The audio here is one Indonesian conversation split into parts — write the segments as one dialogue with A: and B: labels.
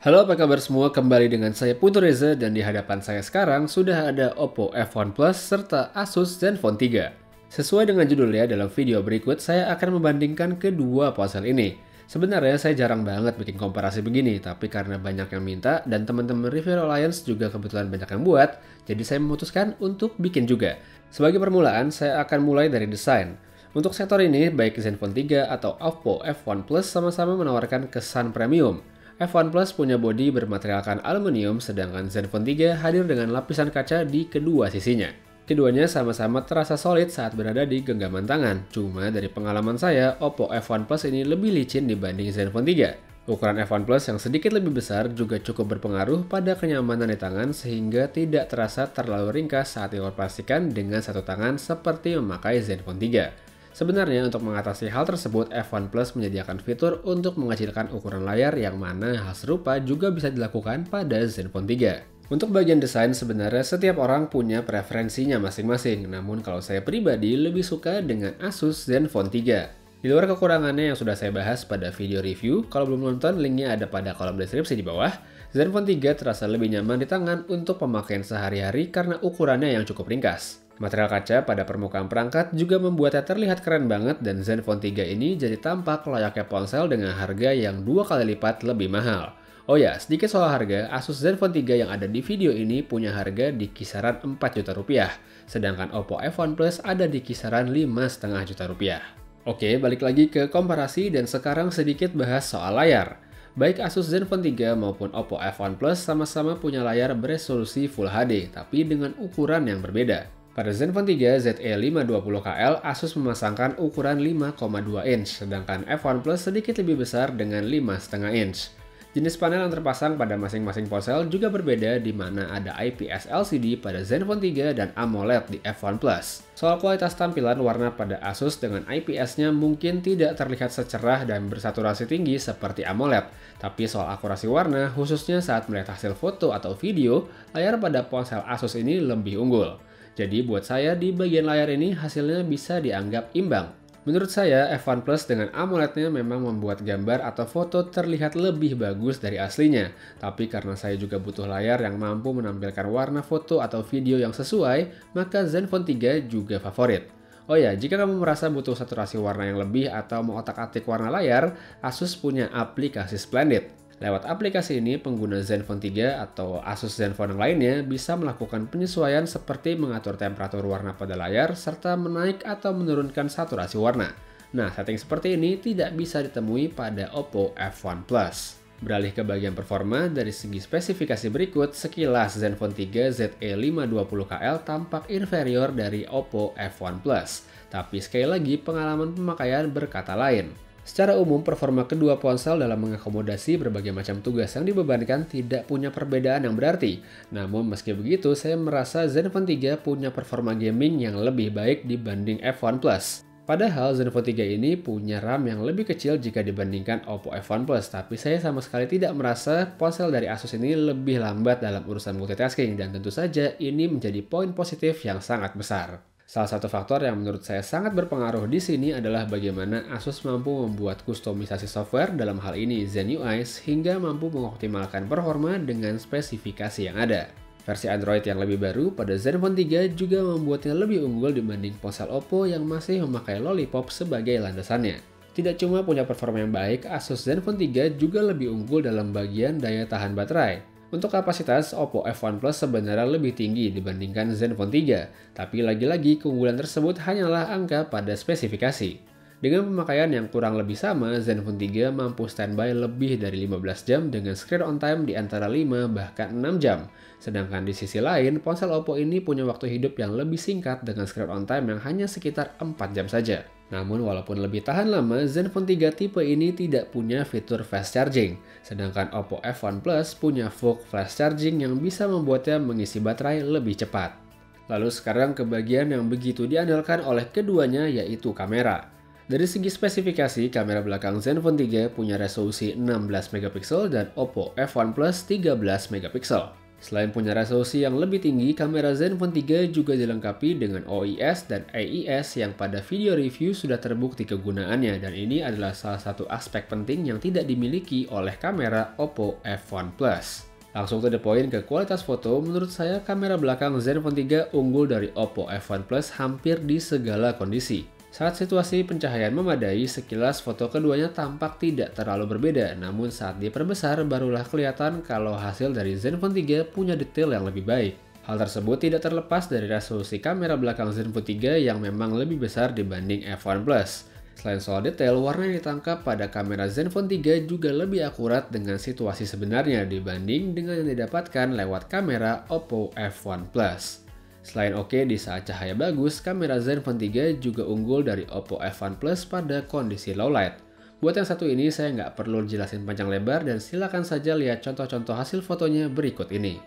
A: Halo, apa kabar semua? Kembali dengan saya Putu Reza dan di hadapan saya sekarang sudah ada Oppo F1 Plus serta Asus Zenfone 3. Sesuai dengan judulnya, dalam video berikut saya akan membandingkan kedua ponsel ini. Sebenarnya saya jarang banget bikin komparasi begini, tapi karena banyak yang minta dan teman-teman Reviewer Alliance juga kebetulan banyak yang buat, jadi saya memutuskan untuk bikin juga. Sebagai permulaan, saya akan mulai dari desain. Untuk sektor ini, baik Zenfone 3 atau Oppo F1 Plus sama-sama menawarkan kesan premium. F1 Plus punya bodi bermaterialkan aluminium, sedangkan Zenfone 3 hadir dengan lapisan kaca di kedua sisinya. Keduanya sama-sama terasa solid saat berada di genggaman tangan. Cuma dari pengalaman saya, Oppo F1 Plus ini lebih licin dibanding Zenfone 3. Ukuran F1 Plus yang sedikit lebih besar juga cukup berpengaruh pada kenyamanan di tangan sehingga tidak terasa terlalu ringkas saat dioperasikan dengan satu tangan seperti memakai Zenfone 3. Sebenarnya untuk mengatasi hal tersebut, F1 Plus menyediakan fitur untuk mengecilkan ukuran layar yang mana hal serupa juga bisa dilakukan pada Zenfone 3. Untuk bagian desain sebenarnya setiap orang punya preferensinya masing-masing, namun kalau saya pribadi lebih suka dengan Asus Zenfone 3. Di luar kekurangannya yang sudah saya bahas pada video review, kalau belum nonton linknya ada pada kolom deskripsi di bawah. Zenfone 3 terasa lebih nyaman di tangan untuk pemakaian sehari-hari karena ukurannya yang cukup ringkas. Material kaca pada permukaan perangkat juga membuatnya terlihat keren banget dan Zenfone 3 ini jadi tampak layaknya ponsel dengan harga yang 2 kali lipat lebih mahal. Oh ya, sedikit soal harga, Asus Zenfone 3 yang ada di video ini punya harga di kisaran 4 juta rupiah, sedangkan Oppo F1 Plus ada di kisaran 5,5 juta rupiah. Oke, balik lagi ke komparasi dan sekarang sedikit bahas soal layar. Baik Asus Zenfone 3 maupun Oppo F1 Plus sama-sama punya layar beresolusi Full HD, tapi dengan ukuran yang berbeda. Pada Zenfone 3 ZE520KL, Asus memasangkan ukuran 5,2 inch, sedangkan F1 Plus sedikit lebih besar dengan 5,5 inch. Jenis panel yang terpasang pada masing-masing ponsel juga berbeda di mana ada IPS LCD pada Zenfone 3 dan AMOLED di F1 Plus. Soal kualitas tampilan, warna pada Asus dengan IPS-nya mungkin tidak terlihat secerah dan bersaturasi tinggi seperti AMOLED, tapi soal akurasi warna, khususnya saat melihat hasil foto atau video, layar pada ponsel Asus ini lebih unggul. Jadi buat saya di bagian layar ini hasilnya bisa dianggap imbang. Menurut saya F1 Plus dengan AMOLED-nya memang membuat gambar atau foto terlihat lebih bagus dari aslinya. Tapi karena saya juga butuh layar yang mampu menampilkan warna foto atau video yang sesuai, maka Zenfone 3 juga favorit. Oh ya, jika kamu merasa butuh saturasi warna yang lebih atau mau otak-atik warna layar, Asus punya aplikasi Splendid. Lewat aplikasi ini, pengguna Zenfone 3 atau Asus Zenfone yang lainnya bisa melakukan penyesuaian seperti mengatur temperatur warna pada layar serta menaik atau menurunkan saturasi warna. Nah, setting seperti ini tidak bisa ditemui pada Oppo F1 Plus. Beralih ke bagian performa, dari segi spesifikasi berikut, sekilas Zenfone 3 ZE520KL tampak inferior dari Oppo F1 Plus. Tapi sekali lagi, pengalaman pemakaian berkata lain. Secara umum, performa kedua ponsel dalam mengakomodasi berbagai macam tugas yang dibebankan tidak punya perbedaan yang berarti. Namun meski begitu, saya merasa Zenfone 3 punya performa gaming yang lebih baik dibanding F1 Plus. Padahal Zenfone 3 ini punya RAM yang lebih kecil jika dibandingkan Oppo F1 Plus, tapi saya sama sekali tidak merasa ponsel dari Asus ini lebih lambat dalam urusan multitasking dan tentu saja ini menjadi poin positif yang sangat besar. Salah satu faktor yang menurut saya sangat berpengaruh di sini adalah bagaimana Asus mampu membuat kustomisasi software, dalam hal ini Zen UI, sehingga mampu mengoptimalkan performa dengan spesifikasi yang ada. Versi Android yang lebih baru pada Zenfone 3 juga membuatnya lebih unggul dibanding ponsel Oppo yang masih memakai Lollipop sebagai landasannya. Tidak cuma punya performa yang baik, Asus Zenfone 3 juga lebih unggul dalam bagian daya tahan baterai. Untuk kapasitas, Oppo F1 Plus sebenarnya lebih tinggi dibandingkan Zenfone 3, tapi lagi-lagi keunggulan tersebut hanyalah angka pada spesifikasi. Dengan pemakaian yang kurang lebih sama, Zenfone 3 mampu standby lebih dari 15 jam dengan screen on time di antara 5 bahkan 6 jam. Sedangkan di sisi lain, ponsel Oppo ini punya waktu hidup yang lebih singkat dengan screen on time yang hanya sekitar 4 jam saja. Namun walaupun lebih tahan lama, Zenfone 3 tipe ini tidak punya fitur fast charging. Sedangkan Oppo F1 Plus punya VOOC flash charging yang bisa membuatnya mengisi baterai lebih cepat. Lalu sekarang ke bagian yang begitu diandalkan oleh keduanya, yaitu kamera. Dari segi spesifikasi, kamera belakang Zenfone 3 punya resolusi 16 megapiksel dan Oppo F1 Plus 13 megapiksel. Selain punya resolusi yang lebih tinggi, kamera Zenfone 3 juga dilengkapi dengan OIS dan AIS yang pada video review sudah terbukti kegunaannya, dan ini adalah salah satu aspek penting yang tidak dimiliki oleh kamera Oppo F1 Plus. Langsung to the point ke kualitas foto, menurut saya kamera belakang Zenfone 3 unggul dari Oppo F1 Plus hampir di segala kondisi. Saat situasi pencahayaan memadai, sekilas foto keduanya tampak tidak terlalu berbeda, namun saat diperbesar barulah kelihatan kalau hasil dari Zenfone 3 punya detail yang lebih baik. Hal tersebut tidak terlepas dari resolusi kamera belakang Zenfone 3 yang memang lebih besar dibanding F1 Plus. Selain soal detail, warna yang ditangkap pada kamera Zenfone 3 juga lebih akurat dengan situasi sebenarnya dibanding dengan yang didapatkan lewat kamera Oppo F1 Plus. Selain oke di saat cahaya bagus, kamera Zenfone 3 juga unggul dari Oppo F1 Plus pada kondisi low light. Buat yang satu ini saya nggak perlu jelasin panjang lebar dan silakan saja lihat contoh-contoh hasil fotonya berikut ini.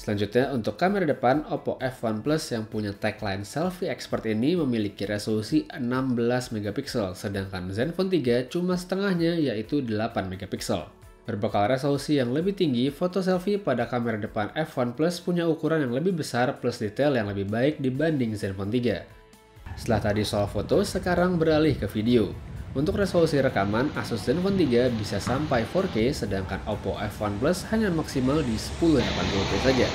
A: Selanjutnya, untuk kamera depan, Oppo F1 Plus yang punya tagline Selfie Expert ini memiliki resolusi 16 megapiksel, sedangkan Zenfone 3 cuma setengahnya yaitu 8 megapiksel. Berbekal resolusi yang lebih tinggi, foto selfie pada kamera depan F1 Plus punya ukuran yang lebih besar plus detail yang lebih baik dibanding Zenfone 3. Setelah tadi soal foto, sekarang beralih ke video. Untuk resolusi rekaman, Asus Zenfone 3 bisa sampai 4K, sedangkan Oppo F1 Plus hanya maksimal di 1080p saja.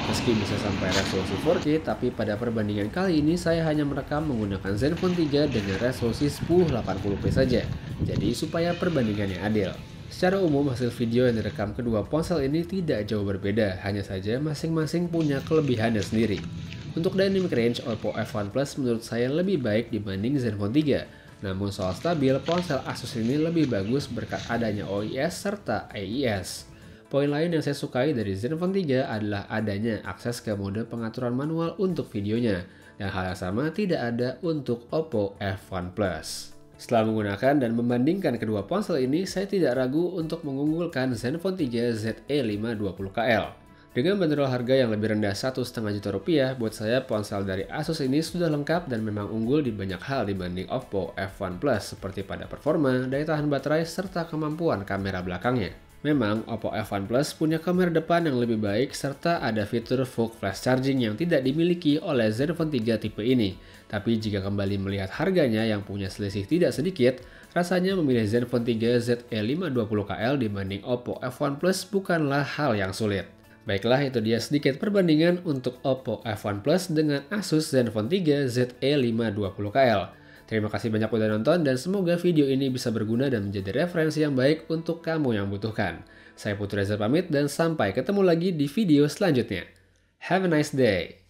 A: Meski bisa sampai resolusi 4K, tapi pada perbandingan kali ini saya hanya merekam menggunakan Zenfone 3 dengan resolusi 1080p saja, jadi supaya perbandingannya adil. Secara umum, hasil video yang direkam kedua ponsel ini tidak jauh berbeda, hanya saja masing-masing punya kelebihannya sendiri. Untuk dynamic range, Oppo F1 Plus menurut saya lebih baik dibanding Zenfone 3. Namun soal stabil, ponsel Asus ini lebih bagus berkat adanya OIS serta AIS. Poin lain yang saya sukai dari Zenfone 3 adalah adanya akses ke mode pengaturan manual untuk videonya, dan hal yang sama tidak ada untuk Oppo F1 Plus. Setelah menggunakan dan membandingkan kedua ponsel ini, saya tidak ragu untuk mengunggulkan Zenfone 3 ZE520KL. Dengan bandrol harga yang lebih rendah Rp1,5 juta, buat saya ponsel dari Asus ini sudah lengkap dan memang unggul di banyak hal dibanding Oppo F1 Plus, seperti pada performa, daya tahan baterai, serta kemampuan kamera belakangnya. Memang, Oppo F1 Plus punya kamera depan yang lebih baik, serta ada fitur VOOC flash charging yang tidak dimiliki oleh Zenfone 3 tipe ini. Tapi jika kembali melihat harganya yang punya selisih tidak sedikit, rasanya memilih Zenfone 3 ZE520KL dibanding Oppo F1 Plus bukanlah hal yang sulit. Baiklah, itu dia sedikit perbandingan untuk Oppo F1 Plus dengan Asus Zenfone 3 ZE520KL. Terima kasih banyak udah nonton dan semoga video ini bisa berguna dan menjadi referensi yang baik untuk kamu yang butuhkan. Saya Putu Reza pamit dan sampai ketemu lagi di video selanjutnya. Have a nice day!